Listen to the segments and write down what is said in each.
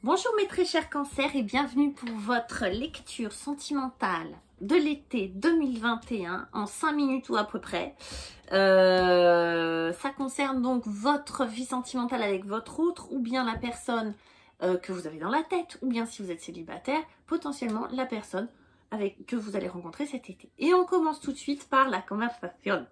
Bonjour mes très chers cancers et bienvenue pour votre lecture sentimentale de l'été 2021 en 5 minutes ou à peu près. Ça concerne donc votre vie sentimentale avec votre autre ou bien la personne que vous avez dans la tête, ou bien si vous êtes célibataire, potentiellement la personne que vous allez rencontrer cet été. Et on commence tout de suite par la conversation.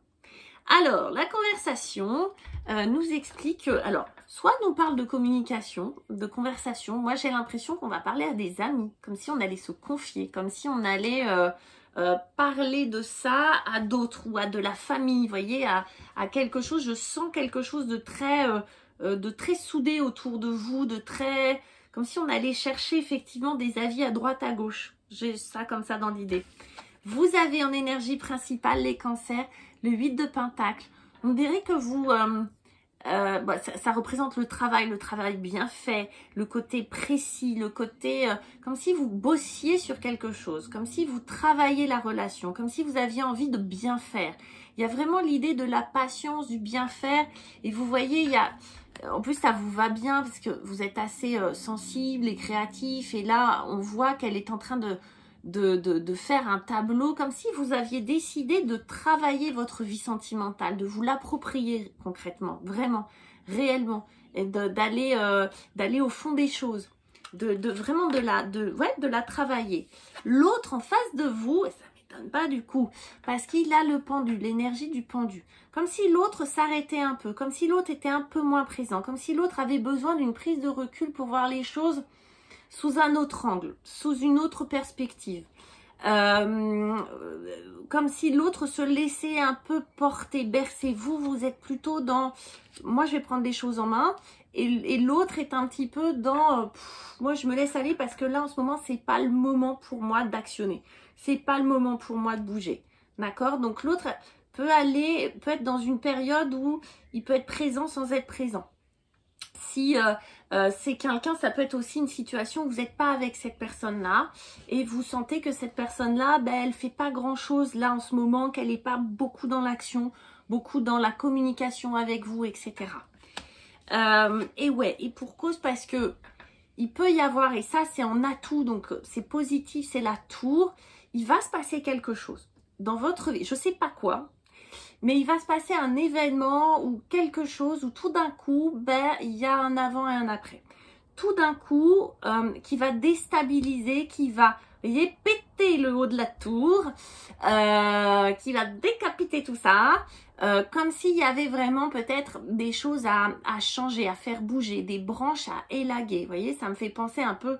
Alors, la conversation nous explique, alors, soit nous parle de communication, de conversation. Moi, j'ai l'impression qu'on va parler à des amis, comme si on allait se confier, comme si on allait parler de ça à d'autres ou à de la famille, vous voyez, à quelque chose. Je sens quelque chose de très soudé autour de vous, comme si on allait chercher effectivement des avis à droite, à gauche. J'ai ça comme ça dans l'idée. Vous avez en énergie principale les cancers, le 8 de Pentacle. On dirait que vous, ça représente le travail bien fait, le côté précis, le côté comme si vous bossiez sur quelque chose, comme si vous travailliez la relation, comme si vous aviez envie de bien faire. Il y a vraiment l'idée de la patience, du bien faire. Et vous voyez, il y a... En plus, ça vous va bien parce que vous êtes assez sensible et créatif. Et là, on voit qu'elle est en train de faire un tableau comme si vous aviez décidé de travailler votre vie sentimentale, de vous l'approprier concrètement, vraiment, réellement, et d'aller au fond des choses, vraiment de la travailler. L'autre en face de vous, et ça m'étonne pas du coup, parce qu'il a le pendu, l'énergie du pendu, comme si l'autre s'arrêtait un peu, comme si l'autre était un peu moins présent, comme si l'autre avait besoin d'une prise de recul pour voir les choses sous un autre angle, sous une autre perspective. Comme si l'autre se laissait un peu porter, bercer. Vous êtes plutôt dans... Moi, je vais prendre des choses en main. Et l'autre est un petit peu dans... moi, je me laisse aller parce que là, en ce moment, c'est pas le moment pour moi d'actionner. C'est pas le moment pour moi de bouger. D'accord? Donc, l'autre peut être dans une période où il peut être présent sans être présent. Si c'est quelqu'un, ça peut être aussi une situation où vous n'êtes pas avec cette personne-là et vous sentez que cette personne-là, elle fait pas grand-chose là en ce moment, qu'elle n'est pas beaucoup dans l'action, beaucoup dans la communication avec vous, etc. Et pour cause, parce que il peut y avoir, et ça c'est en atout, donc c'est positif, c'est la tour, il va se passer quelque chose dans votre vie, je sais pas quoi. Mais il va se passer un événement ou quelque chose où tout d'un coup, il y a un avant et un après. Tout d'un coup, qui va déstabiliser, qui va, vous voyez, péter le haut de la tour, qui va décapiter tout ça, comme s'il y avait vraiment peut-être des choses à changer, à faire bouger, des branches à élaguer. Vous voyez, ça me fait penser un peu...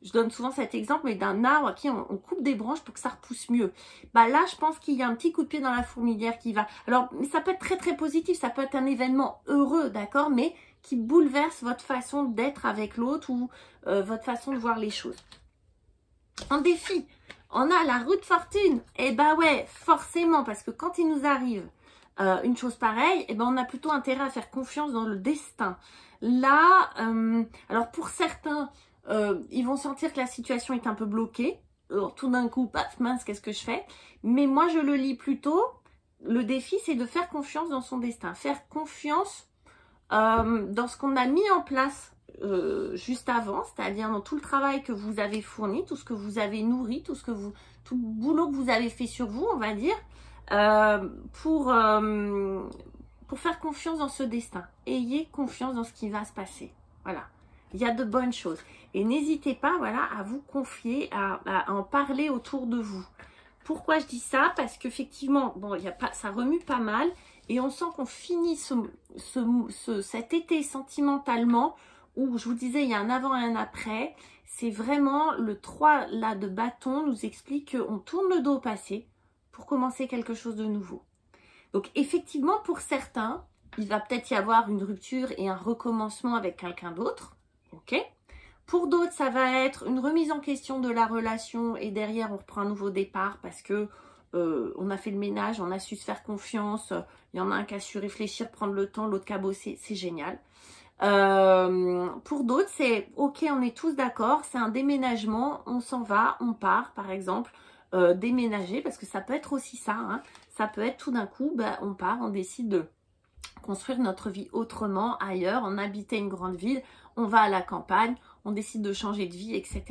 Je donne souvent cet exemple, mais d'un arbre à qui on coupe des branches pour que ça repousse mieux. Là, je pense qu'il y a un petit coup de pied dans la fourmilière qui va... Alors, ça peut être très, très positif. Ça peut être un événement heureux, d'accord, mais qui bouleverse votre façon d'être avec l'autre ou votre façon de voir les choses. En défi, on a la roue de fortune. Eh ben ouais, forcément, parce que quand il nous arrive une chose pareille, on a plutôt intérêt à faire confiance dans le destin. Là, alors pour certains... ils vont sentir que la situation est un peu bloquée. Alors, tout d'un coup, paf, mince, qu'est-ce que je fais? Mais moi, je le lis plutôt. Le défi, c'est de faire confiance dans son destin. Faire confiance dans ce qu'on a mis en place juste avant, c'est-à-dire dans tout le travail que vous avez fourni, tout ce que vous avez nourri, tout le boulot que vous avez fait sur vous, on va dire, pour faire confiance dans ce destin. Ayez confiance dans ce qui va se passer. Voilà. Il y a de bonnes choses. Et n'hésitez pas, voilà, à vous confier, à en parler autour de vous. Pourquoi je dis ça? Parce qu'effectivement, bon, ça remue pas mal. Et on sent qu'on finit cet été sentimentalement, où je vous disais, il y a un avant et un après. C'est vraiment le 3 là de bâton nous explique qu'on tourne le dos au passé pour commencer quelque chose de nouveau. Donc effectivement, pour certains, il va peut-être y avoir une rupture et un recommencement avec quelqu'un d'autre. Ok. Pour d'autres, ça va être une remise en question de la relation et derrière, on reprend un nouveau départ parce que on a fait le ménage, on a su se faire confiance. Il y en a un qui a su réfléchir, prendre le temps, l'autre qui a bossé, c'est génial. Pour d'autres, c'est ok, on est tous d'accord, c'est un déménagement, on s'en va, on part, par exemple, déménager, parce que ça peut être aussi ça. Hein. Ça peut être tout d'un coup, on part, on décide de construire notre vie autrement, ailleurs, on habitait une grande ville, on va à la campagne, on décide de changer de vie, etc.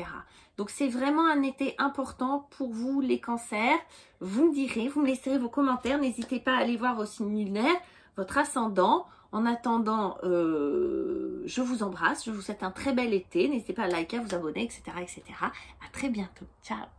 Donc c'est vraiment un été important pour vous les cancers. Vous me direz, vous me laisserez vos commentaires. N'hésitez pas à aller voir vos signes lunaires, votre ascendant. En attendant, je vous embrasse. Je vous souhaite un très bel été. N'hésitez pas à liker, à vous abonner, etc., etc. À très bientôt. Ciao.